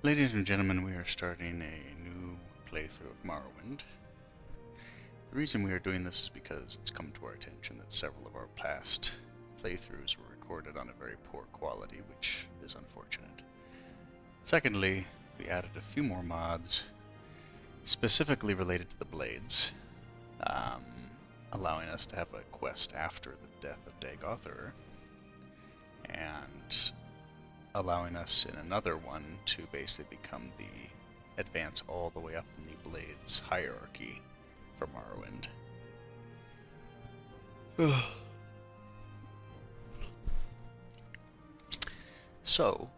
Ladies and gentlemen, we are starting a new playthrough of Morrowind. The reason we are doing this is because it's come to our attention that several of our past playthroughs were recorded on a very poor quality, which is unfortunate. Secondly, we added a few more mods, specifically related to the blades, um, allowing us to have a quest after the death of Dagoth, and allowing us in another one to basically become advance all the way up in the Blades hierarchy for Morrowind. So,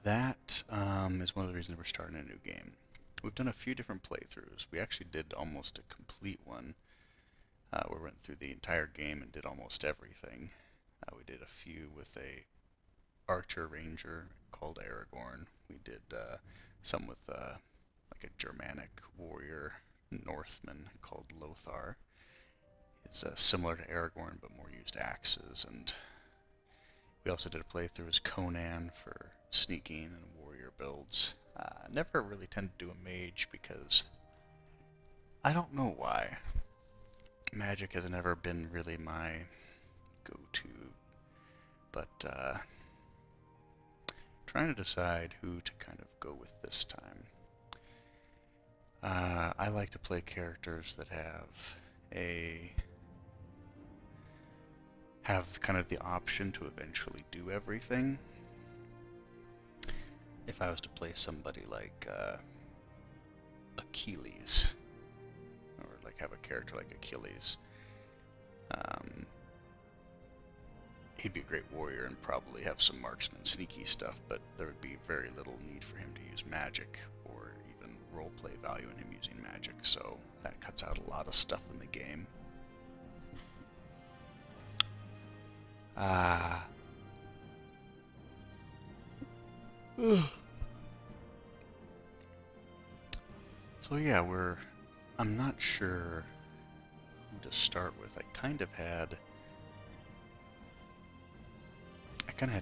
that is one of the reasons we're starting a new game. We've done a few different playthroughs. We actually did almost a complete one where we went through the entire game and did almost everything. We did a few with a archer ranger called Aragorn. We did some with like a Germanic warrior Northman called Lothar. It's similar to Aragorn but more used axes, and we also did a playthrough as Conan for sneaking and warrior builds. Never really tend to do a mage because I don't know why. Magic has never been really my go-to, but trying to decide who to kind of go with this time. I like to play characters that have kind of the option to eventually do everything. If I was to play somebody like Achilles, or like have a character like Achilles, he'd be a great warrior and probably have some marksman sneaky stuff, but there would be very little need for him to use magic or even roleplay value in him using magic, so that cuts out a lot of stuff in the game. So yeah, I'm not sure who to start with. I kind of had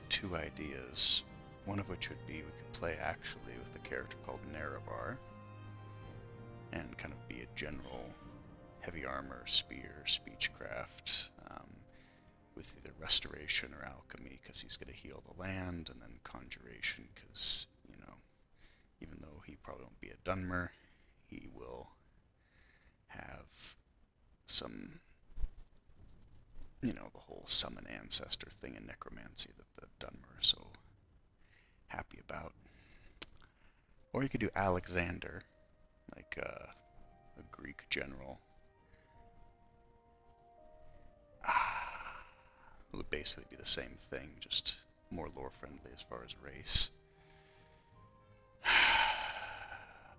two ideas. One of which would be we could play actually with a character called Nerevar and kind of be a general heavy armor, spear, speechcraft, with either restoration or alchemy because he's going to heal the land, and then conjuration because, even though he probably won't be a Dunmer, he will have some, the whole summon ancestor thing in necromancy that the Dunmer are so happy about. Or you could do Alexander, like a Greek general. It would basically be the same thing, just more lore friendly as far as race.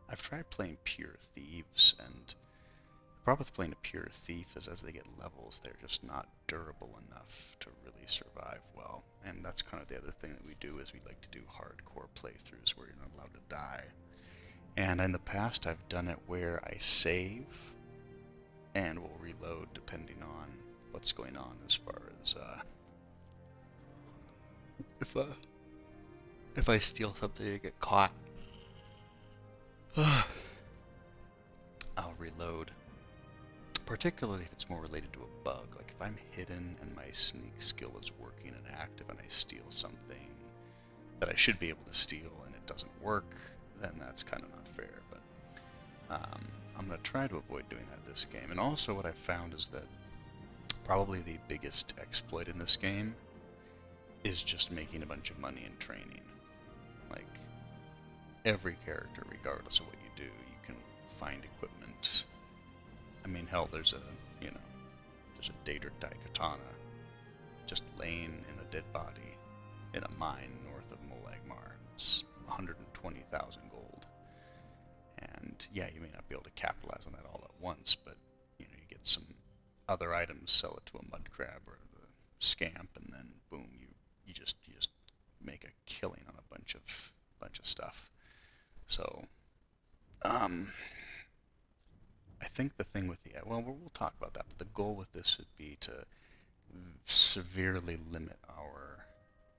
I've tried playing pure thieves, and the problem with playing a pure thief is as they get levels, they're just not durable enough to really survive well. And that's kind of the other thing that we do, is we like to do hardcore playthroughs where you're not allowed to die. And in the past, I've done it where I save and will reload depending on what's going on as far as if I steal something and get caught, I'll reload. Particularly if it's more related to a bug. Like if I'm hidden and my sneak skill is working and active and I steal something that I should be able to steal and it doesn't work, then that's kind of not fair. But I'm going to try to avoid doing that this game. And also what I've found is that probably the biggest exploit in this game is just making a bunch of money in training. Like, every character, regardless of what you do, you can find equipment. I mean, hell, there's a Daedric Dai katana just laying in a dead body in a mine north of Molagmar. It's 120,000 gold. And yeah, you may not be able to capitalize on that all at once, but you get some other items, sell it to a mud crab or the scamp, and then boom, you just make a killing on a bunch of stuff. So, I think the thing with we'll talk about that, but the goal with this would be to severely limit our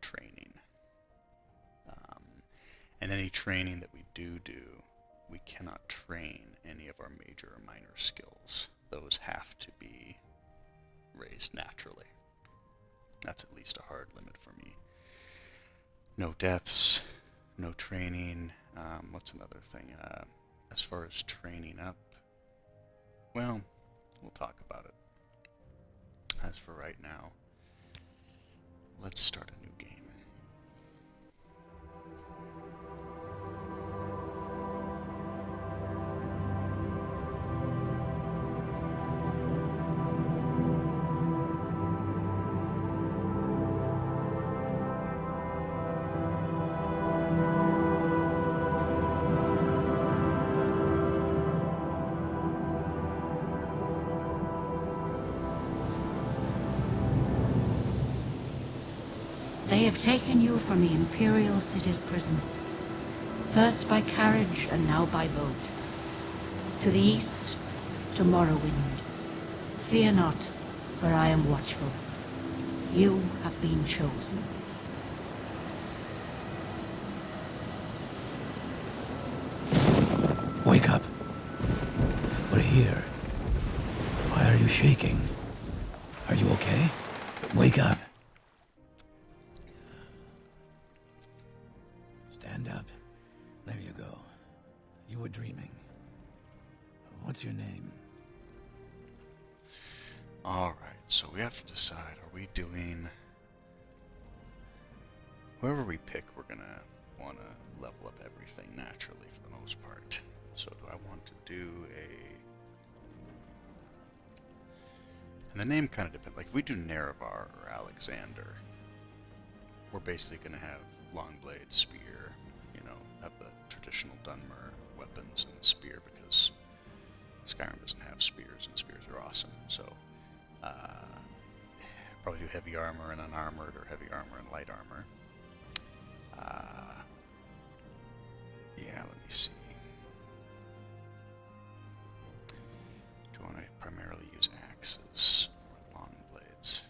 training. And any training that we do, we cannot train any of our major or minor skills. Those have to be raised naturally. That's at least a hard limit for me. No deaths, no training. What's another thing? As far as training up, well, we'll talk about it. As for right now, let's start a new game. They have taken you from the Imperial City's prison, first by carriage and now by boat. To the east, to Morrowind. Fear not, for I am watchful. You have been chosen. Wake up. We're here. Why are you shaking? Are you okay? Wake up. Stand up. There you go. You were dreaming. What's your name? Alright, so we have to decide, are we doing... Whoever we pick, we're gonna want to level up everything naturally for the most part. So do I want to do a... And the name kind of depends. Like, if we do Nerevar or Alexander, we're basically going to have long blade, spear, you know, have the traditional Dunmer weapons and spear, because Skyrim doesn't have spears, and spears are awesome. So, probably do heavy armor and unarmored, or heavy armor and light armor. Yeah, let me see. Do I want to primarily use axes or long blades?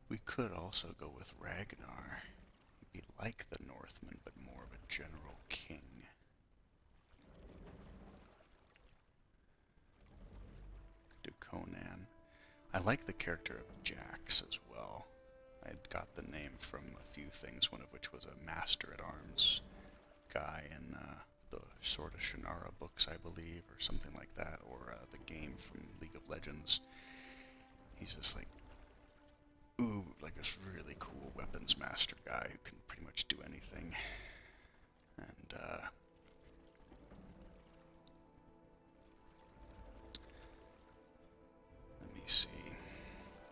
We could also go with Ragnar. He'd be like the Northman, but more of a general king. Could do Conan. I like the character of Jax as well. I got the name from a few things, one of which was a master-at-arms guy in the Sword of Shannara books, I believe, or something like that, or the game from League of Legends. He's just like, ooh, like this really cool weapons master guy who can pretty much do anything. And, let me see.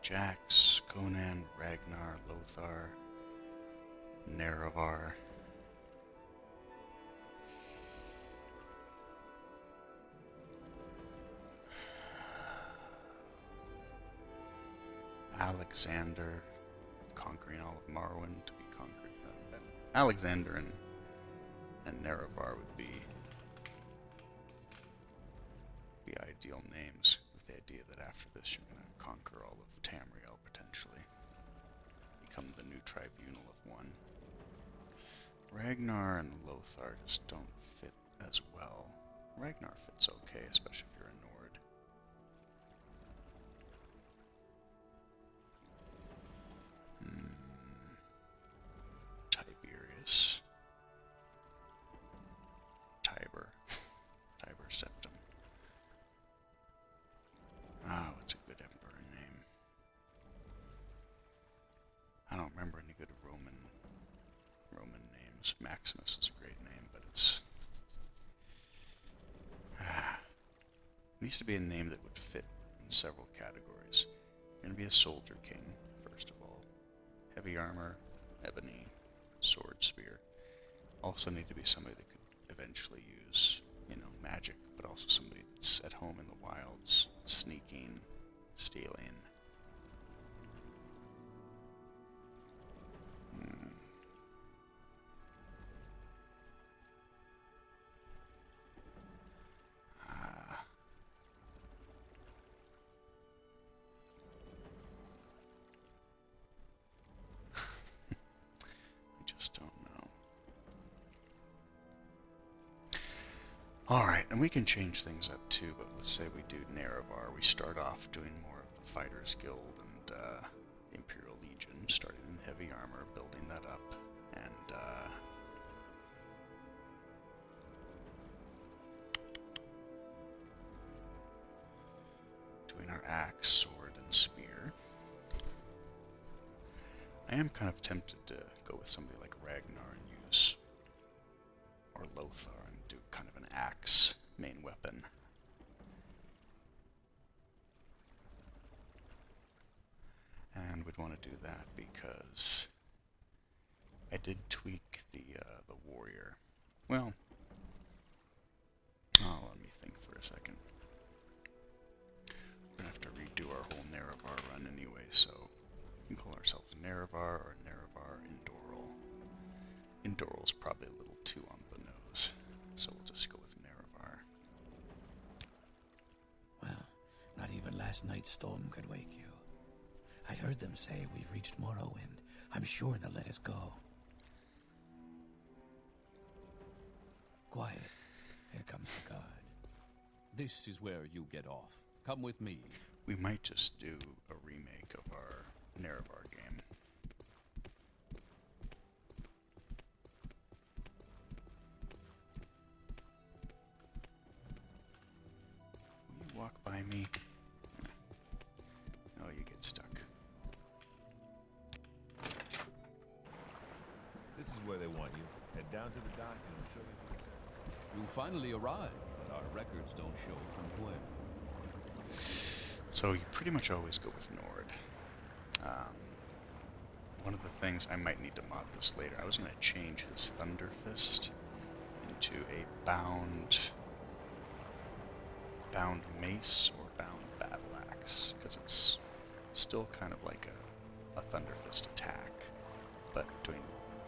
Jax, Conan, Ragnar, Lothar, Nerevar. Alexander, conquering all of Morrowind to be conquered. Alexander and Nerevar would be ideal names, with the idea that after this you're going to conquer all of Tamriel, potentially. Become the new tribunal of one. Ragnar and Lothar just don't fit as well. Ragnar fits okay, especially if you're a Nord. Tiberius. Tiber. Tiber Septim. Oh, it's a good emperor name. I don't remember any good Roman names. Maximus is a great name, but it's... It needs to be a name that would fit in several categories. You're going to be a soldier king, first of all. Heavy armor, ebony, sword, spear. Also need to be somebody that could eventually use, you know, magic, but also somebody that's at home in the wilds, sneaking, stealing. Alright, and we can change things up too, but let's say we do Nerevar. We start off doing more of the Fighters Guild and the Imperial Legion, starting in heavy armor, building that up, and doing our axe, sword, and spear. I am kind of tempted to go with somebody like Ragnar and use, or Lothar, and do kind of an axe main weapon. And we'd want to do that because I did tweak the warrior. Well, let me think for a second. We're gonna have to redo our whole Nerevar run anyway, so we can call ourselves Nerevar or Nerevar Indoral. Indoral's probably a little too on the nose, so we'll just go with Nerevar. Well, not even last night's storm could wake you. I heard them say we've reached Morrowind. I'm sure they'll let us go. Quiet. Here comes the guard. This is where you get off. Come with me. We might just do a remake of our Nerevar game. Will you walk by me? No, you get stuck. This is where they want you. Head down to the dock and it'll show you to the census office. You finally arrived, but our records don't show from where. So you pretty much always go with Nord. One of the things, I might need to mod this later, I was going to change his Thunder Fist into a bound mace or bound battle axe, because it's still kind of like a Thunder Fist attack, but doing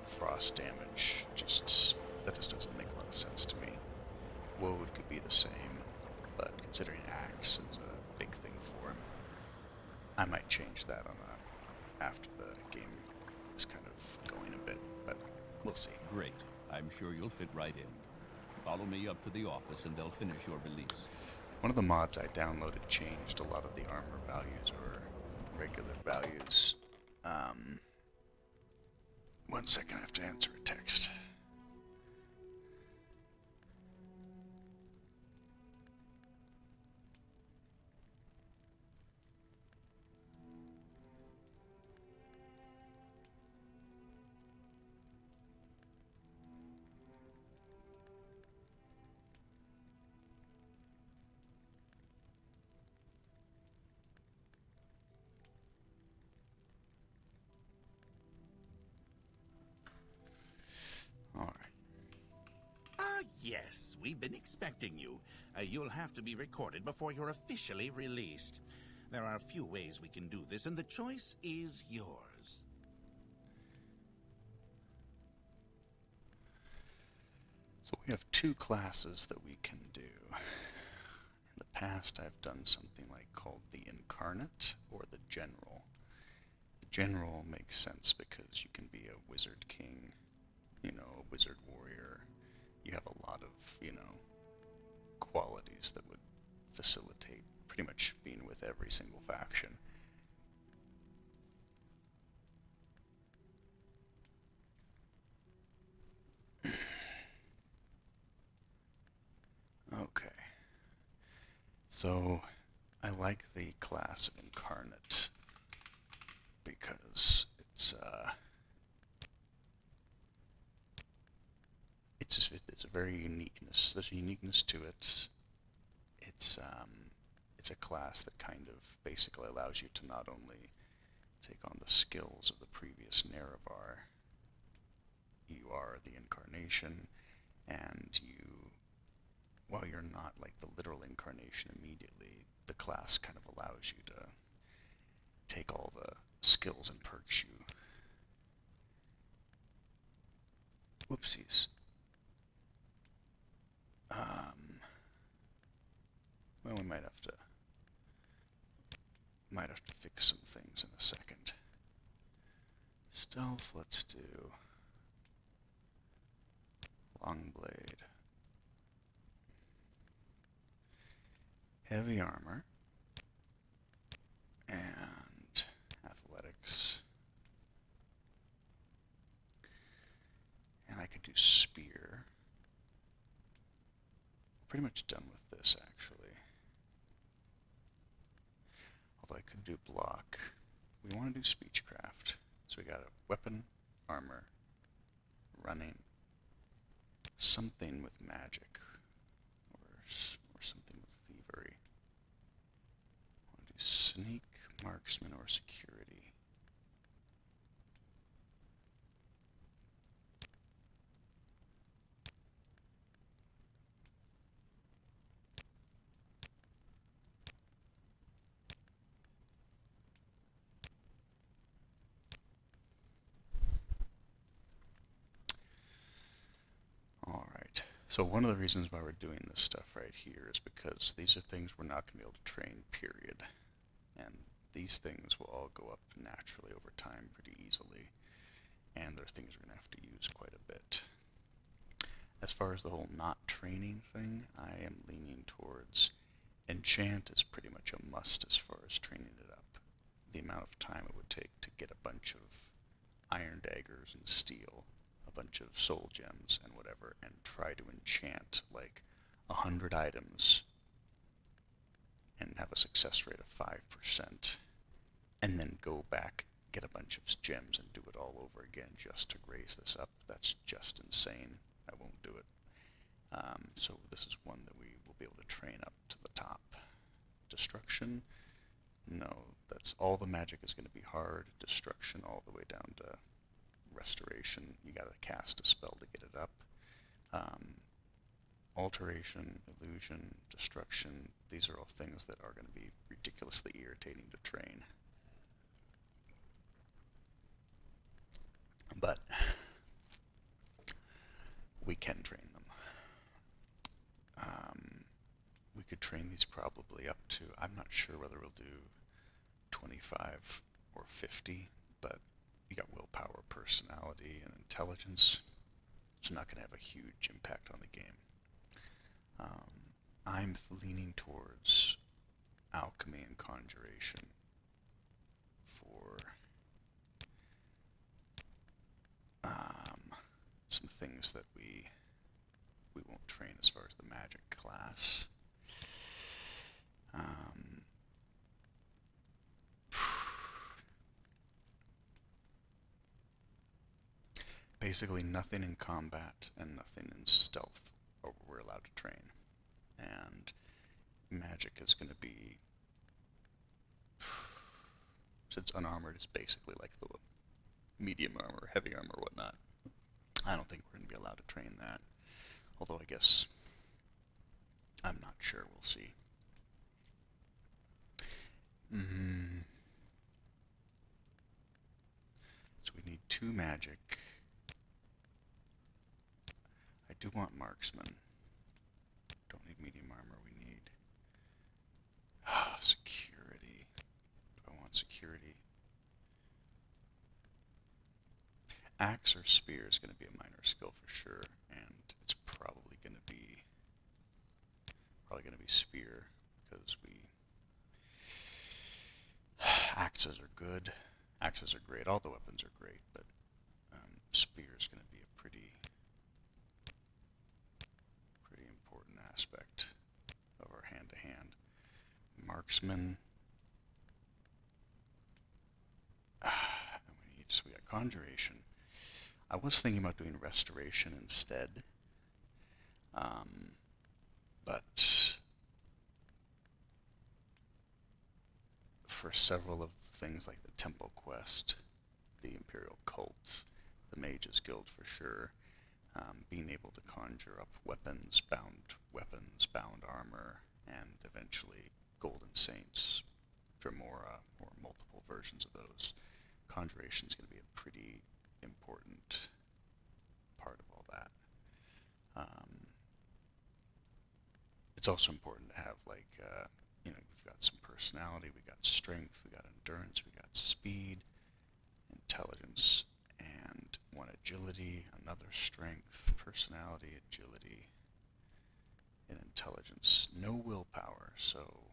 frost damage, that just doesn't make a lot of sense to me. Woad could be the same, but considering axe is a big thing for him, I might change that after the game is kind of going a bit, but we'll see. Great. I'm sure you'll fit right in. Follow me up to the office and they'll finish your release. One of the mods I downloaded changed a lot of the armor values or regular values. One second, I have to answer a text. Yes, we've been expecting you. You'll have to be recorded before you're officially released. There are a few ways we can do this, and the choice is yours. So we have two classes that we can do. In the past, I've done something like called the Incarnate or the General. The General makes sense because you can be a Wizard King, a Wizard Warrior. You have a lot of, qualities that would facilitate pretty much being with every single faction. Okay. So, I like the class of Incarnate because it's a very uniqueness. There's a uniqueness to it. It's a class that kind of basically allows you to not only take on the skills of the previous Nerevar, you are the Incarnation, and while you're not like the literal Incarnation immediately, the class kind of allows you to take all the skills and perks you... Whoopsies. Well, we might have to fix some things in a second. Stealth, let's do long blade. heavy armor, and athletics. And I could do spear. Pretty much done with this, actually. Although I could do block. We want to do speechcraft. So we got a weapon, armor, running, something with magic, or something with thievery. I want to do sneak, marksman, or security. Alright, so one of the reasons why we're doing this stuff right here is because these are things we're not going to be able to train, period. And these things will all go up naturally over time pretty easily. And they're things we're going to have to use quite a bit. As far as the whole not training thing, I am leaning towards enchant is pretty much a must as far as training it up. The amount of time it would take to get a bunch of iron daggers and steel, a bunch of soul gems and whatever, and try to enchant like 100 items and have a success rate of 5%, and then go back, get a bunch of gems and do it all over again just to raise this up. That's just insane. I won't do it. So this is one that we will be able to train up to the top. Destruction, no, that's all the magic is going to be hard. Destruction all the way down to restoration. You got to cast a spell to get it up. Alteration, illusion, destruction, these are all things that are going to be ridiculously irritating to train. But we can train them. We could train these probably up to, I'm not sure whether we'll do 25 or 50, but you got willpower, personality, and intelligence. It's not going to have a huge impact on the game. I'm leaning towards alchemy and conjuration for some things that we won't train as far as the magic class. Basically nothing in combat and nothing in stealth we're allowed to train. And magic is going to be, since unarmored is basically like the medium armor, heavy armor, whatnot, I don't think we're going to be allowed to train that. Although I guess, I'm not sure, we'll see. So we need 2 magic. I do want marksman. Don't need medium armor, we need security. Do I want security? Axe or spear is going to be a minor skill for sure, and it's probably going to be spear, because axes are good. Axes are great. All the weapons are great, but spear is going to be a pretty important aspect of our hand-to-hand. Marksman. We got conjuration. I was thinking about doing restoration instead, but for several of things like the Temple Quest, the Imperial Cult, the Mage's Guild for sure, being able to conjure up weapons, bound armor, and eventually Golden Saints, Dremora, or multiple versions of those. Conjuration is going to be a pretty important part of all that. It's also important to have, like, we've got some personality, we got strength, we got endurance, we got speed, intelligence, and 1 agility, another strength, personality, agility, in intelligence. No willpower, so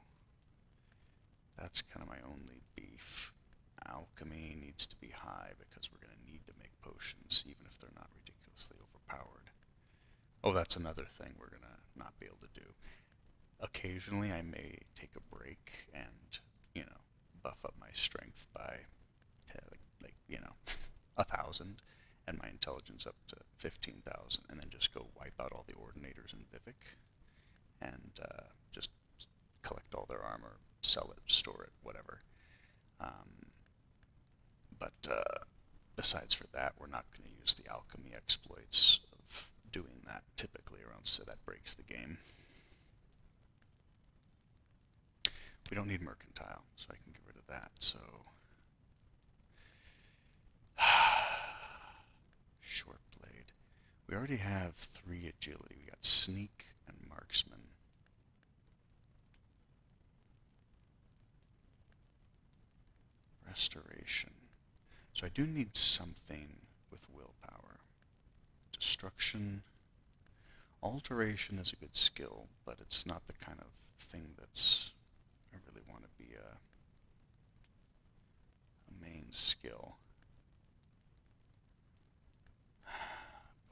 that's kind of my only beef. Alchemy needs to be high because we're going to need to make potions, even if they're not ridiculously overpowered. Oh, that's another thing we're going to not be able to do. Occasionally I may take a break and, buff up my strength by, like 1,000, and my intelligence up to 15,000, and then just go wipe out all the Ordinators in Vivek, and just collect all their armor, sell it, store it, whatever. But besides for that, we're not going to use the alchemy exploits of doing that typically around, so that breaks the game. We don't need mercantile, so I can get rid of that, so... Short blade. We already have 3 agility. We got sneak and marksman. Restoration. So I do need something with willpower. Destruction. Alteration is a good skill, but it's not the kind of thing that's... I really want to be a main skill.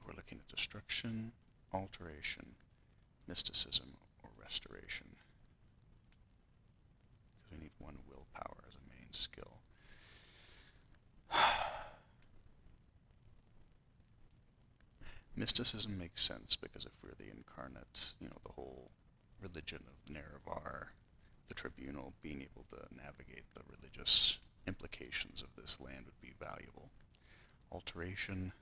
We're looking at destruction, alteration, mysticism, or restoration. Because we need 1 willpower as a main skill. Mysticism makes sense because if we're the Incarnate, the whole religion of Nerevar, the tribunal, being able to navigate the religious implications of this land would be valuable. Alteration,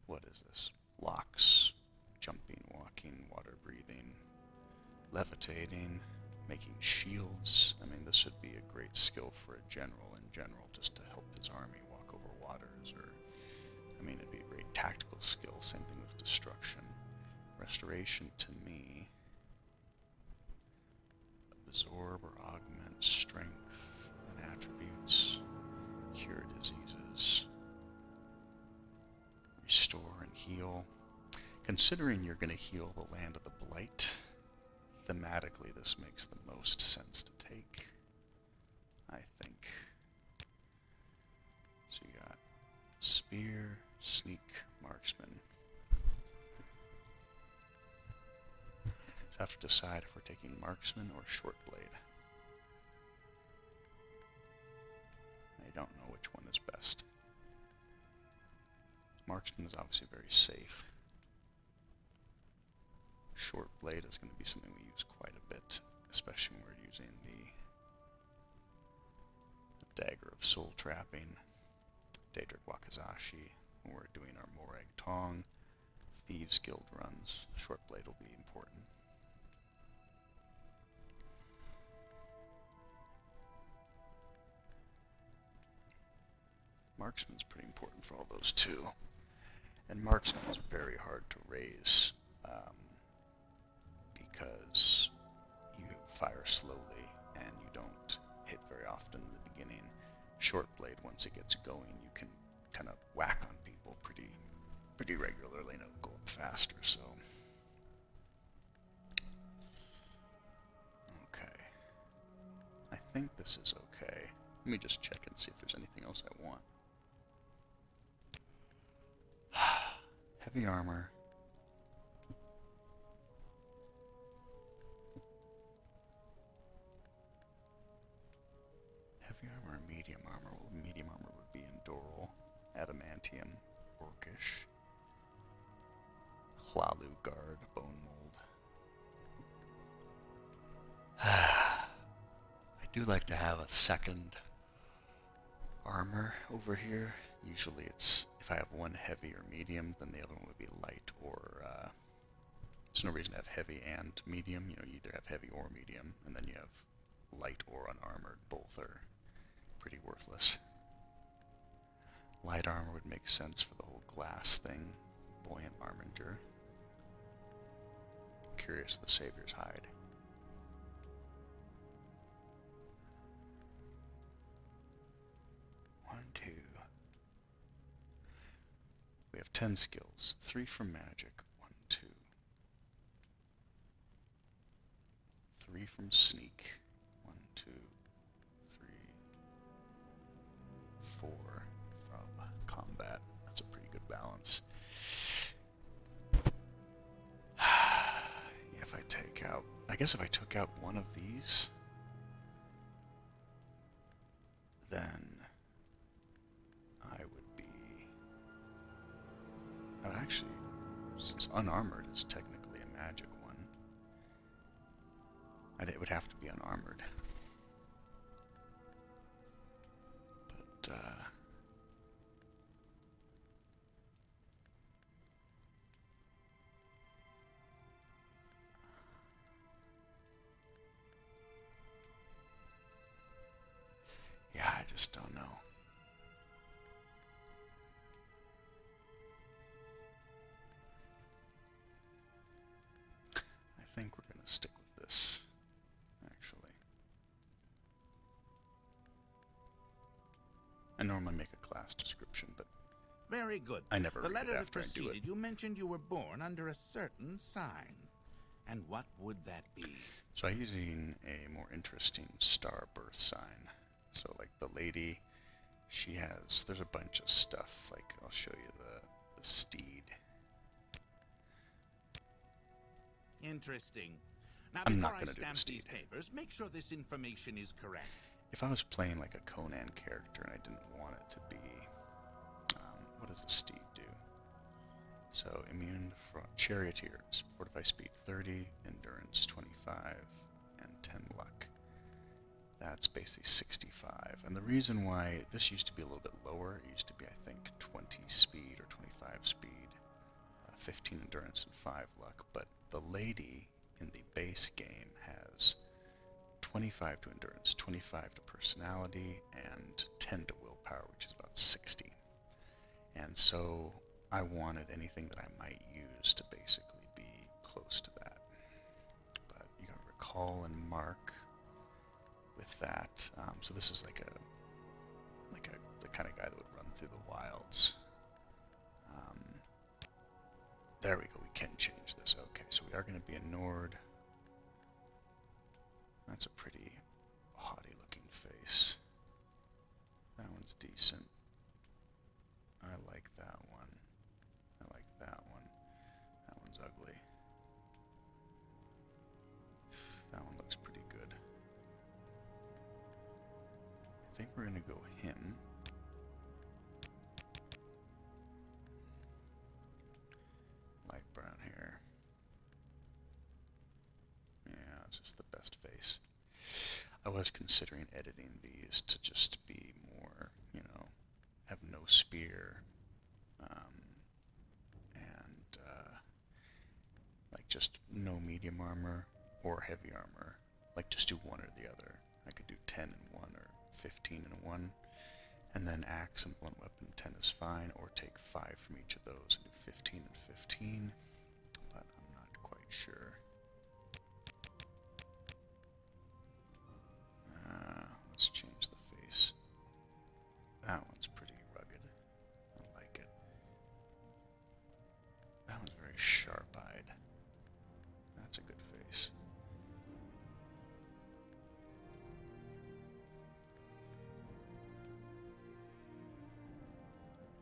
what is this? Locks, jumping, walking, water breathing, levitating, making shields. I mean, this would be a great skill for a general in general, just to help his army walk over waters, or, it'd be a great tactical skill. Same thing with destruction. Restoration, to me, absorb or augment strength and attributes, cure diseases, restore and heal. Considering you're going to heal the land of the Blight, thematically this makes the most sense to take, I think. So you got spear, sneak, marksman. So I have to decide if we're taking marksman or short blade. I don't know which one is best. Marksman is obviously very safe. Short blade is going to be something we use quite a bit, especially when we're using the Dagger of Soul Trapping, Daedric Wakizashi, when we're doing our Morag Tong, Thieves Guild runs. Short blade will be important. Marksman's pretty important for all those too. And marksman is very hard to raise because you fire slowly and you don't hit very often in the beginning. Short blade, once it gets going, you can kind of whack on people pretty regularly and it'll go up faster, so. Okay. I think this is okay. Let me just check and see if there's anything else I want. Heavy armor. Heavy armor or medium armor? Well, medium armor would be Endural, Adamantium, Orcish, Hlalu Guard, Bone Mold. I do like to have a second armor over here. Usually it's, if I have one heavy or medium, then the other one would be light or, there's no reason to have heavy and medium. You either have heavy or medium, and then you have light or unarmored. Both are pretty worthless. Light armor would make sense for the whole glass thing. Buoyant Arminger. Curious of the Savior's Hide. We have 10 skills, 3 for magic, 1, 2. 3 from sneak. 1, 2, 3, 4 from combat. That's a pretty good balance. If I take out... I guess if I took out one of these, then I would be... I would actually... Since unarmored is technically a magic one, it would have to be unarmored. But, yeah, I just don't know. I think we're going to stick with this, actually. I normally make a class description, but Very good. I never The read letter it that after I do it. preceded, you mentioned you were born under a certain sign. And what would that be? So I'm using a more interesting star birth sign. So like the lady, she has, there's a bunch of stuff. Like I'll show you the steed. Interesting. Now, I'm before not I gonna do the stamp steed. these papers, make sure this information is correct. If I was playing like a Conan character and I didn't want it to be, what does the steed do? So immune from charioteers, fortify speed 30, endurance 25, and 10 luck. That's basically 65. And the reason why this used to be a little bit lower, it used to be I think 20 speed or 25 speed, 15 endurance and 5 luck. But the lady in the base game has 25 to endurance, 25 to personality, and 10 to willpower, which is about 60. And so I wanted anything that I might use to basically be close to that. But you gotta recall and mark with that. So this is like the kind of guy that would run through the wilds. There we go. We can change this. Okay, so we are going to be a Nord. That's a pretty haughty looking face. That one's decent. I like that one. I like that one. That one's ugly. That one looks pretty good. I think we're going to go him. Light brown hair. Yeah, it's just the best face. I was considering editing these to just be more, have no spear, and like just no medium armor or heavy armor. Like just do one or the other. I could do 10 and 1 or 15 and 1, and then axe and blunt weapon 10 is fine, or take 5 from each of those and do 15 and 15, but I'm not quite sure. Let's change the face. That one's pretty rugged. I like it. That one's very sharp-eyed. That's a good face.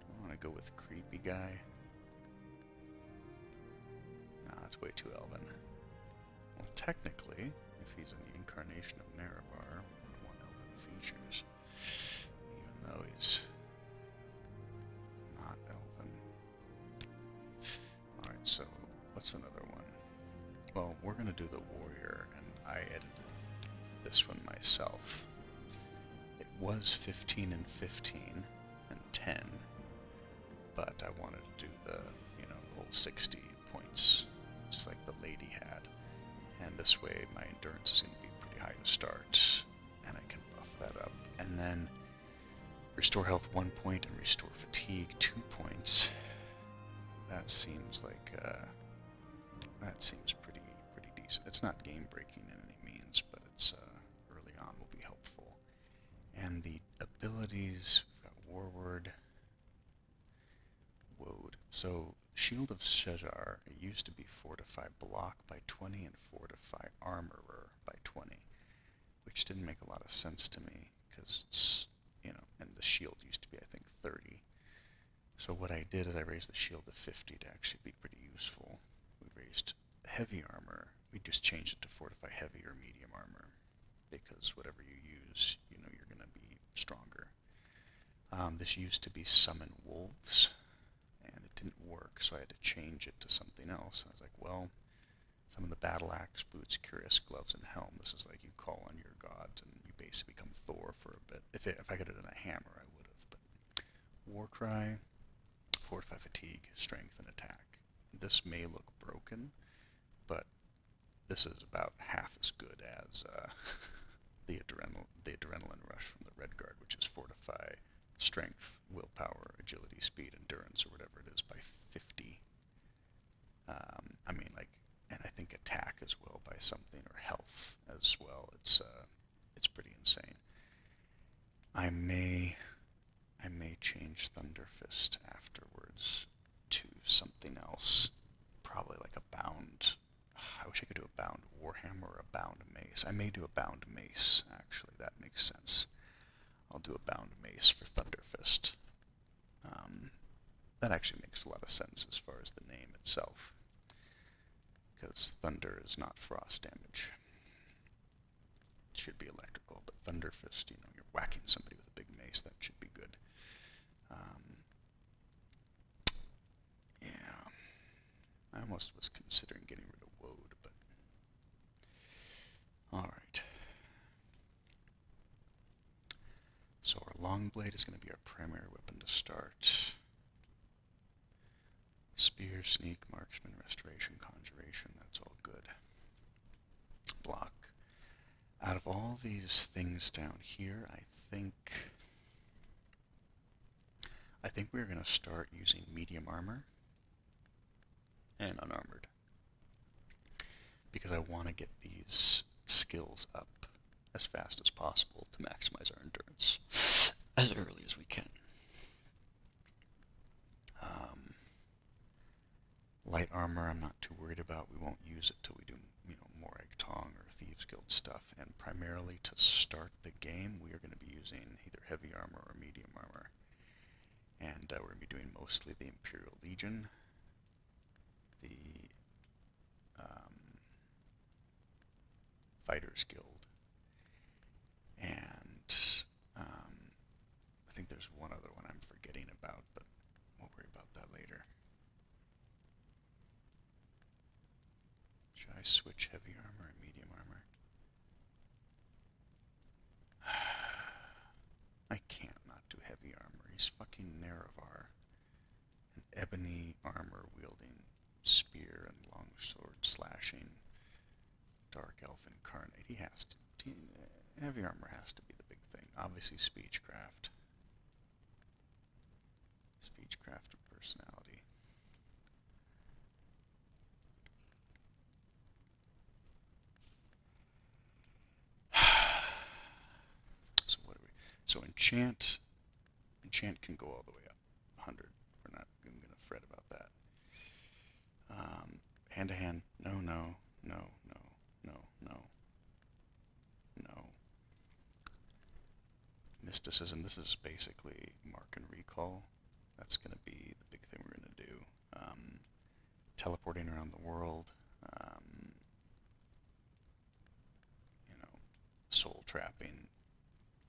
I want to go with creepy guy. Nah, that's way too elven. Well, technically, if he's an incarnation of Nerevar, would want elven features, even though he's not elven. Alright, so what's another one? Well, we're going to do the warrior, and I edited this one myself. It was 15 and 15 and 10, but I wanted to do the, the whole 60 points, just like the lady had. And this way my endurance is going to be pretty high to start, and I can buff that up. And then restore health 1 point and restore fatigue 2 points. That seems like pretty decent. It's not game breaking in any means, but it's early on will be helpful. And the abilities, we've got Warward, Woad. So Shield of Shezar, it used to be fortify block by 20 and fortify armorer by 20, which didn't make a lot of sense to me because it's, and the shield used to be, I think, 30. So what I did is I raised the shield to 50 to actually be pretty useful. We raised heavy armor. We just changed it to fortify heavy or medium armor because whatever you use, you're going to be stronger. This used to be summon wolves, and it didn't work, so I had to change it to something else. I was like, well, some of the battle axe, boots, cuirass, gloves, and helm. This is like you call on your gods, and you basically become Thor for a bit. If I could have done a hammer, I would have. But Warcry, fortify fatigue, strength, and attack. This may look broken, but this is about half as good as the adrenaline rush from the Red Guard, which is fortify strength, willpower, agility, speed, endurance, or whatever it is by 50. And I think attack as well by something, or health as well. It's pretty insane. I may change Thunderfist afterwards to something else, probably like a bound. I wish I could do a bound Warhammer or a bound mace. I may do a bound mace, actually. That makes sense. I'll do a bound mace for Thunderfist. That actually makes a lot of sense as far as the name itself, because thunder is not frost damage. It should be electrical, but Thunderfist, you're whacking somebody with a big mace. That should be good. Yeah. I almost was considering getting rid of Woad, but alright. So our long blade is going to be our primary weapon to start. Spear, sneak, marksman, restoration, conjuration, that's all good. Block. Out of all these things down here, I think we're going to start using medium armor and unarmored, because I want to get these skills up as fast as possible to maximize our endurance as early as we can. Light armor I'm not too worried about. We won't use it till we do Morag Tong or Thieves Guild stuff, and primarily to start the game we are going to be using either heavy armor or medium armor, and we're going to be doing mostly the Imperial Legion, the Fighters Guild, and I think there's one other one I'm forgetting about, but we'll worry about that later. Should I switch heavy armor and medium armor? I can't not do heavy armor. He's fucking Nerevar. An ebony armor wielding spear and longsword slashing dark elf incarnate. He has to. Heavy armor has to be the big thing. Obviously, speechcraft. Speechcraft of personality. So what do we? So enchant can go all the way up, 100. We're not even gonna fret about that. Hand to hand, no. Mysticism. This is basically mark and recall. That's gonna be the big thing we're gonna do. Teleporting around the world. Soul trapping.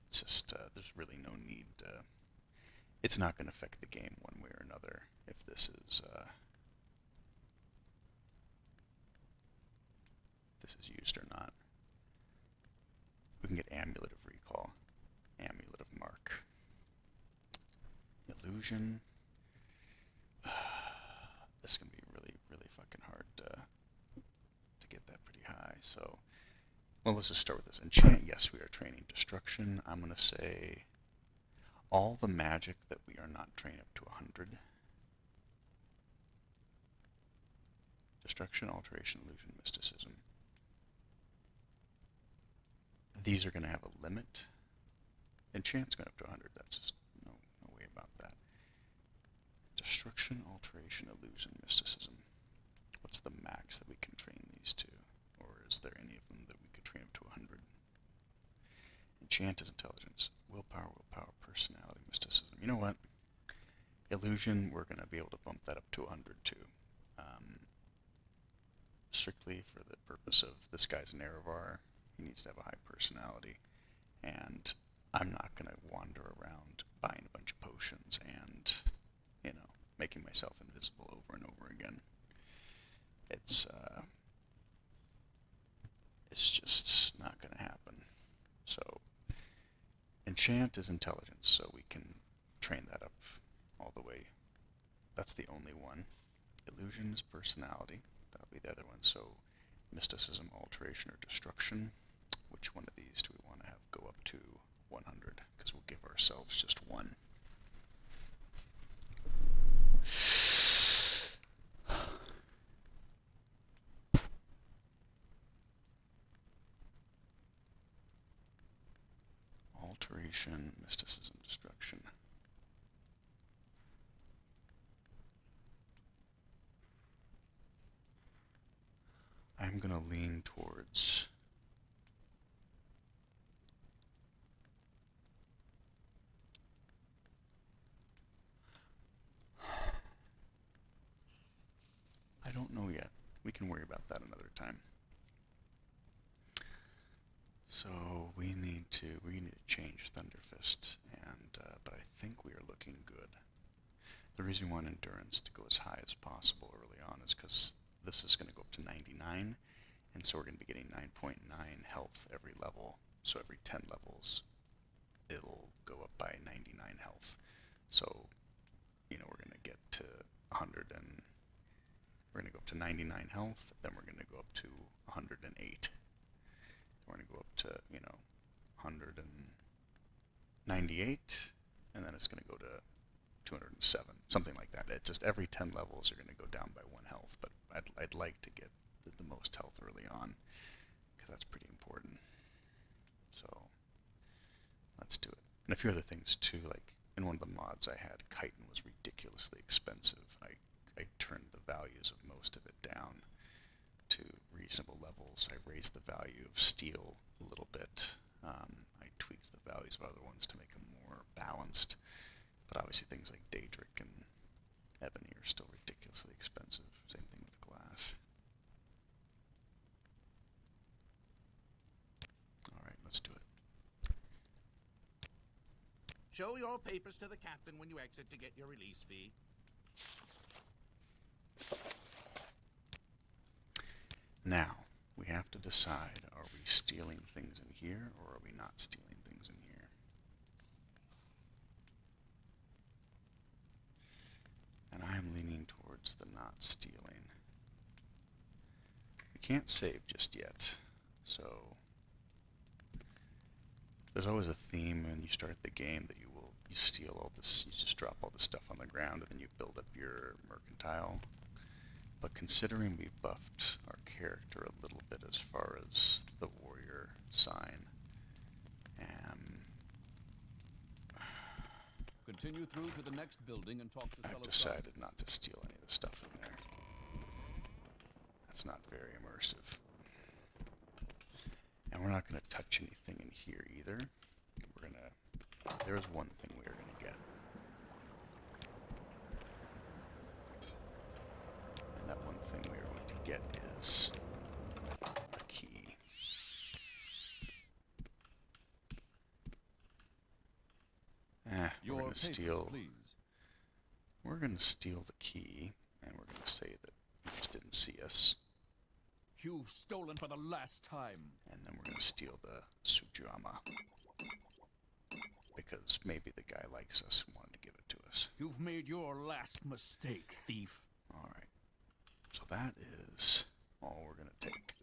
It's just, there's really no need. It's not going to affect the game one way or another if this is used or not. We can get Amulet of Recall, Amulet of Mark, Illusion. This is going to be really, really fucking hard to get that pretty high. So, well, let's just start with this. Enchant, yes, we are training Destruction. I'm going to say all the magic that we are not trained up to 100. Destruction, Alteration, Illusion, Mysticism. These are going to have a limit. Enchant's going up to 100. That's just no way about that. Destruction, alteration, illusion, mysticism. What's the max that we can train these to? Or is there any of them that we could train up to 100? Enchant is intelligence. Willpower, personality, mysticism. You know what? Illusion, we're going to be able to bump that up to 100 too. Strictly for the purpose of this guy's Nerevar. He needs to have a high personality. And I'm not going to wander around buying a bunch of potions and, making myself invisible over and over again. It's just not going to happen. So, enchant is intelligence, so we can train that up all the way. That's the only one. Illusion is personality. That'll be the other one. So, mysticism, alteration, or destruction. Which one of these do we want to have go up to 100? Because we'll give ourselves just one. Alteration, mysticism, destruction. I'm going to lean towards I don't know yet. We can worry about that another time. So we need to change Thunderfist, but I think we are looking good. The reason we want endurance to go as high as possible early on is because this is going to go up to 99, and so we're going to be getting 9.9 health every level. So every 10 levels, it'll go up by 99 health. So, we're going to get to 100 and we're going to go up to 99 health, then we're going to go up to 108. We're going to go up to, 198, and then it's going to go to 207, something like that. It's just every 10 levels are going to go down by 1 health, but I'd like to get the most health early on, because that's pretty important. So, let's do it. And a few other things too, like in one of the mods I had, chitin was ridiculously expensive. I turned the values of most of it down to reasonable levels. I raised the value of steel a little bit. I tweaked the values of other ones to make them more balanced. But obviously things like Daedric and Ebony are still ridiculously expensive. Same thing with glass. Alright, let's do it. Show your papers to the captain when you exit to get your release fee. Now, we have to decide, are we stealing things in here, or are we not stealing things in here? And I'm leaning towards the not stealing. We can't save just yet, so there's always a theme when you start the game that you steal all this, you just drop all the stuff on the ground, and then you build up your mercantile. But considering we buffed our character a little bit as far as the warrior sign, Continue through to the next building and talk to I've fellow decided not to steal any of the stuff in there. That's not very immersive. And we're not going to touch anything in here either. There's one thing we are going to get. And that one thing we are going to get is a key. We're going to steal. Please. We're going to steal the key, and we're going to say that he just didn't see us. You've stolen for the last time. And then we're going to steal the Sujama. Because maybe the guy likes us and wanted to give it to us. You've made your last mistake, thief. Alright. So that is all we're going to take.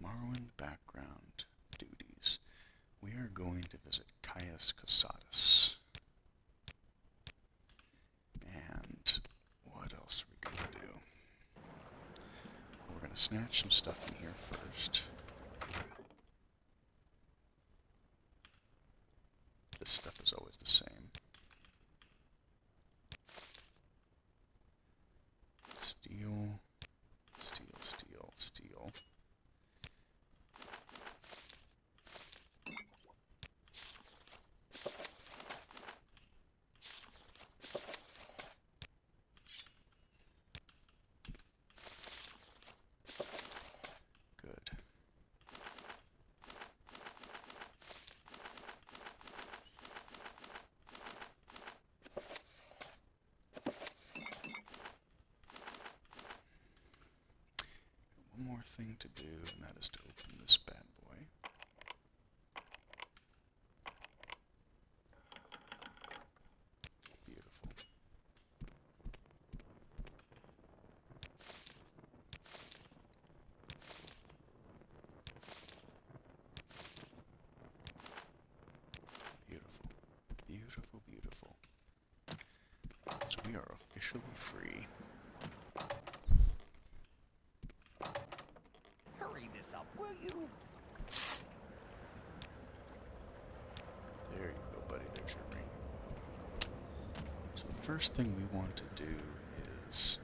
Morrowind background duties. We are going to visit Caius Casatus. And what else are we going to do? We're going to snatch some stuff in here first. more thing to do, and that is to open this bad boy. Beautiful. Beautiful. Beautiful, beautiful. So we are officially free. Hurry this up, will you? There you go, buddy. There's your ring. So the first thing we want to do is...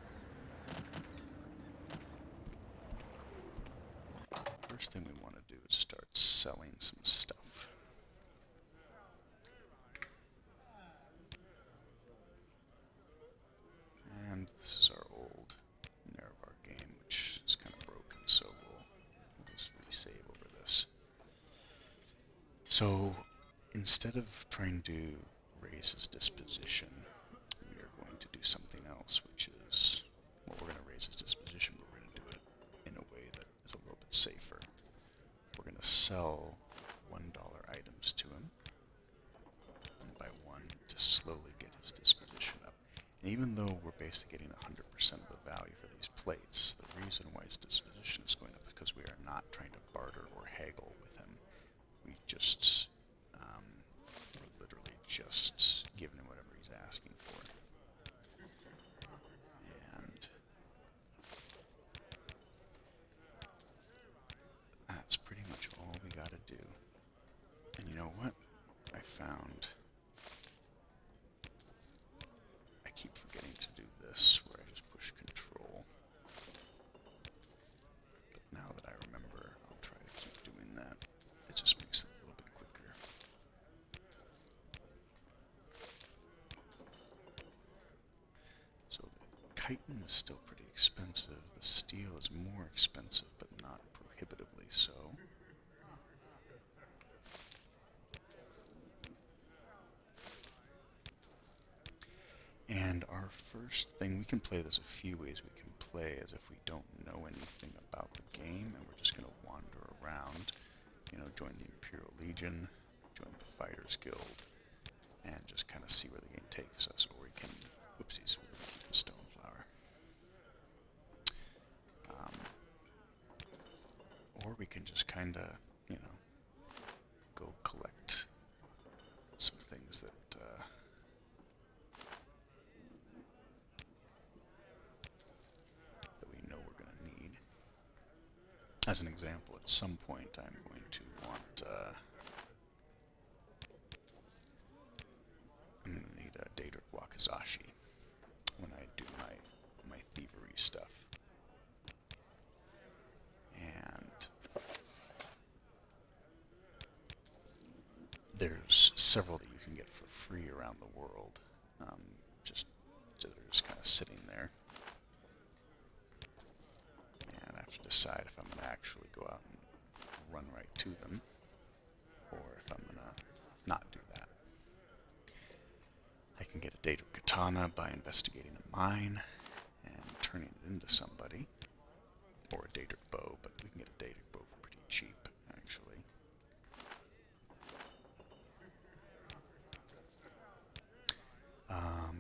First thing we want to do is start selling some stuff. And this is our old Nerevar game, which is kind of broken, so we'll just resave over this. So instead of trying to raise his disposition, we are going to do something else, which is, well, we're going to raise his disposition, but we're going to do it in a way that is a little bit safer. We're going to sell $1 items to him, one by one, to slowly get his disposition up. And even though we're basically getting 100% of the value for these plates, the reason why his disposition is going up is because we are not trying to barter or haggle with him. We just, we're literally just giving him whatever he's asking for. And that's pretty much all we gotta do. And you know what? I found... I keep forgetting to do this, where I just push control. But now that I remember, I'll try to keep doing that. It just makes it a little bit quicker. So the chitin is still pretty expensive. The steel is more expensive, but not prohibitively so. And our first thing, we can play this a few ways. We can play as if we don't know anything about the game, and we're just going to wander around, you know, join the Imperial Legion, join the Fighters Guild, and just kind of see where the game takes us. Or we can, whoopsies, we're going to keep the Stoneflower. Or we can just kind of, you know, go collect some things that, that we know we're going to need. As an example, at some point I'm going to want, I'm going to need a Daedric Wakizashi when I do my thievery stuff. And there's several that you can get for free around the world. They're just kind of sitting there. And I have to decide if I'm going to actually go out and run right to them, or if I'm going to not do that. I can get a Daedric Katana by investigating a mine and turning it into somebody, or a Daedric Bow, but we can get a Daedric Bow for pretty cheap, actually.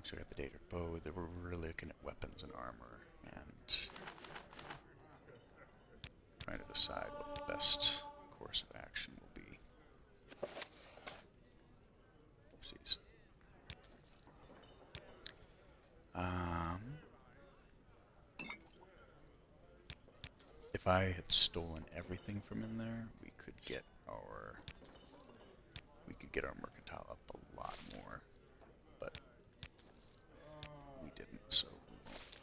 So I got the Daedric Bow. They were really looking at weapons and armor, and trying to decide what the best course of action will be. Oopsies. If I had stolen everything from in there, we could get our mercantile up a lot more, but we didn't, so we won't.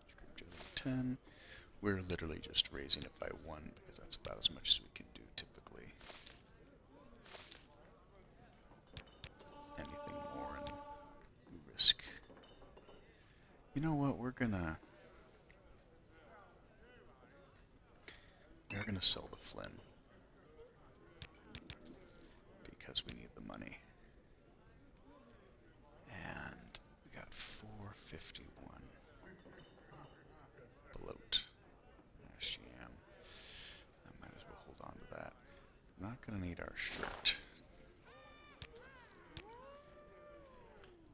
Scrimgeour 10. We're literally just raising it by 1 because that's about as much as we can do typically. Anything more and we risk. You know what, we're gonna sell the Flynn because we need the money. And we got 451.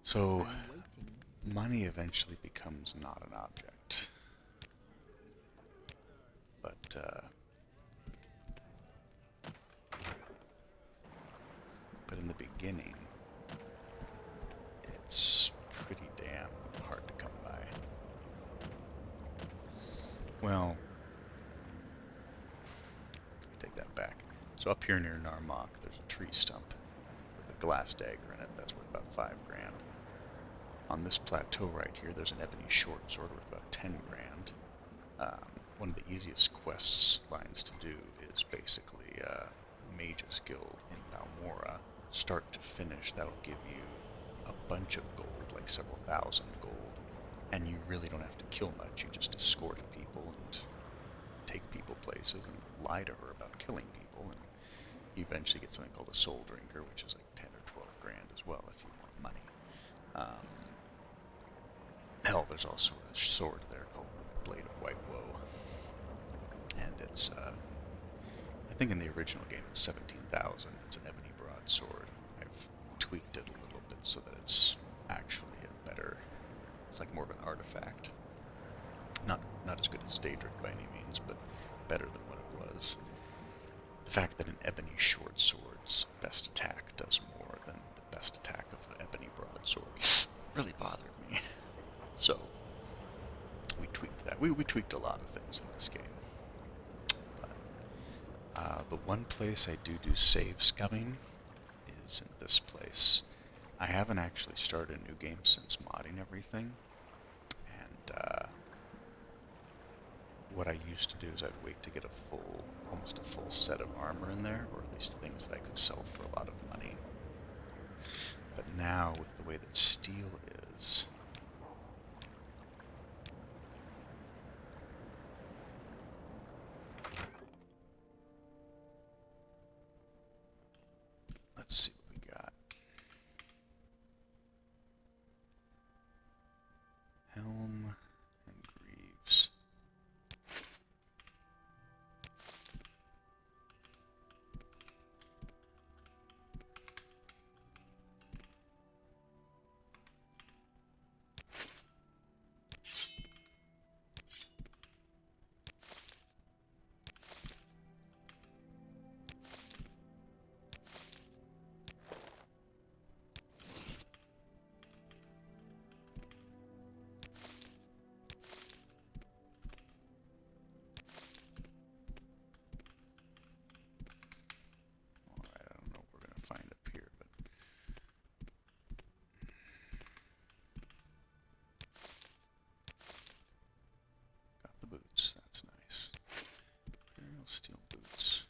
So, money eventually becomes not an object. But in the beginning, it's pretty damn hard to come by. Well, I take that back. So up here near Narmak, there's a tree stump with a glass dagger in it. That's worth about 5 grand. On this plateau right here, there's an ebony short sword worth about 10 grand. One of the easiest quests lines to do is basically Mage's Guild in Balmora. Start to finish, that'll give you a bunch of gold, like several thousand gold, and you really don't have to kill much. You just escort people and take people places and lie to her about killing people, and you eventually get something called a soul drinker, which is like 10 or 12 grand as well if you want money. Hell, there's also a sword there called the Blade of White Woe, and it's I think in the original game it's 17,000. It's an ebony broadsword. I've tweaked it a little bit so that it's actually a better, it's like more of an artifact. Not as good as Daedric by any means, but better than what it was. The fact that an ebony short sword's best attack does more than the best attack of an ebony broadsword really bothered me. So, we tweaked that. We tweaked a lot of things in this game. But the one place I do save scumming is in this place. I haven't actually started a new game since modding everything, and what I used to do is I'd wait to get almost a full set of armor in there, or at least things that I could sell for a lot of money. But now, with the way that steel is, let's see what we got. Helm and Greaves. Alright, I don't know what we're going to find up here, but got the boots. That's nice. Imperial steel boots.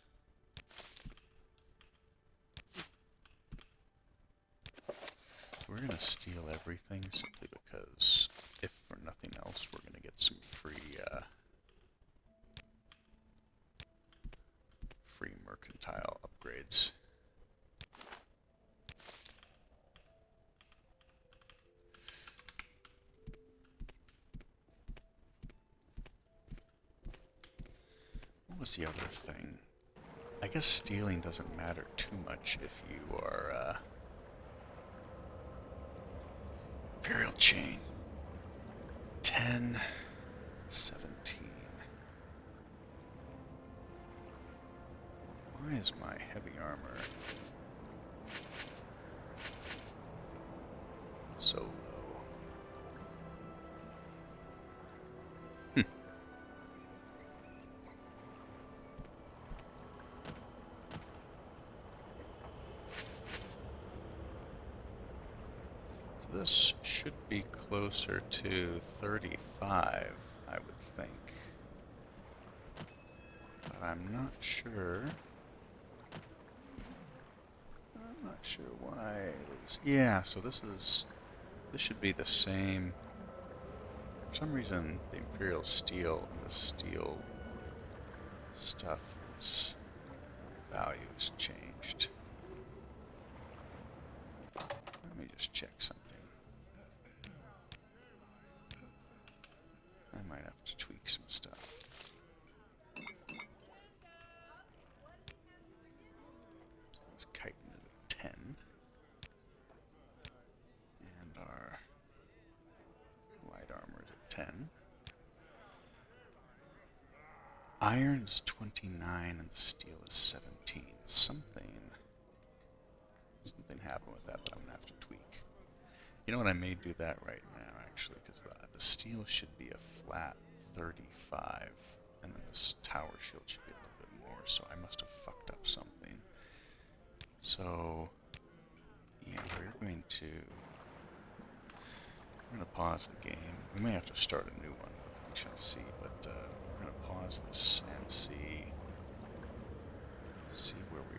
We're going to steal everything simply because, if for nothing else, we're going to get some free mercantile upgrades. What was the other thing? I guess stealing doesn't matter too much if you are Imperial chain. 10, 17. Why is my heavy armor so low? So this should be closer to 35, I would think. But I'm not sure. I'm not sure why it is. Yeah, so this should be the same. For some reason, the Imperial steel and the steel stuff is, value is changed. Let me just check something. I might have to tweak some stuff. So this chitin is a 10. And our Iron's 29 and the steel is 17. Something happened with that I'm gonna have to tweak. You know what? I may do that right now actually, because the steel should be a flat 35, and then this tower shield should be a little bit more. So I must have fucked up something. So yeah, we're going to pause the game. We may have to start a new one. We shall see. But we're gonna pause this and see where we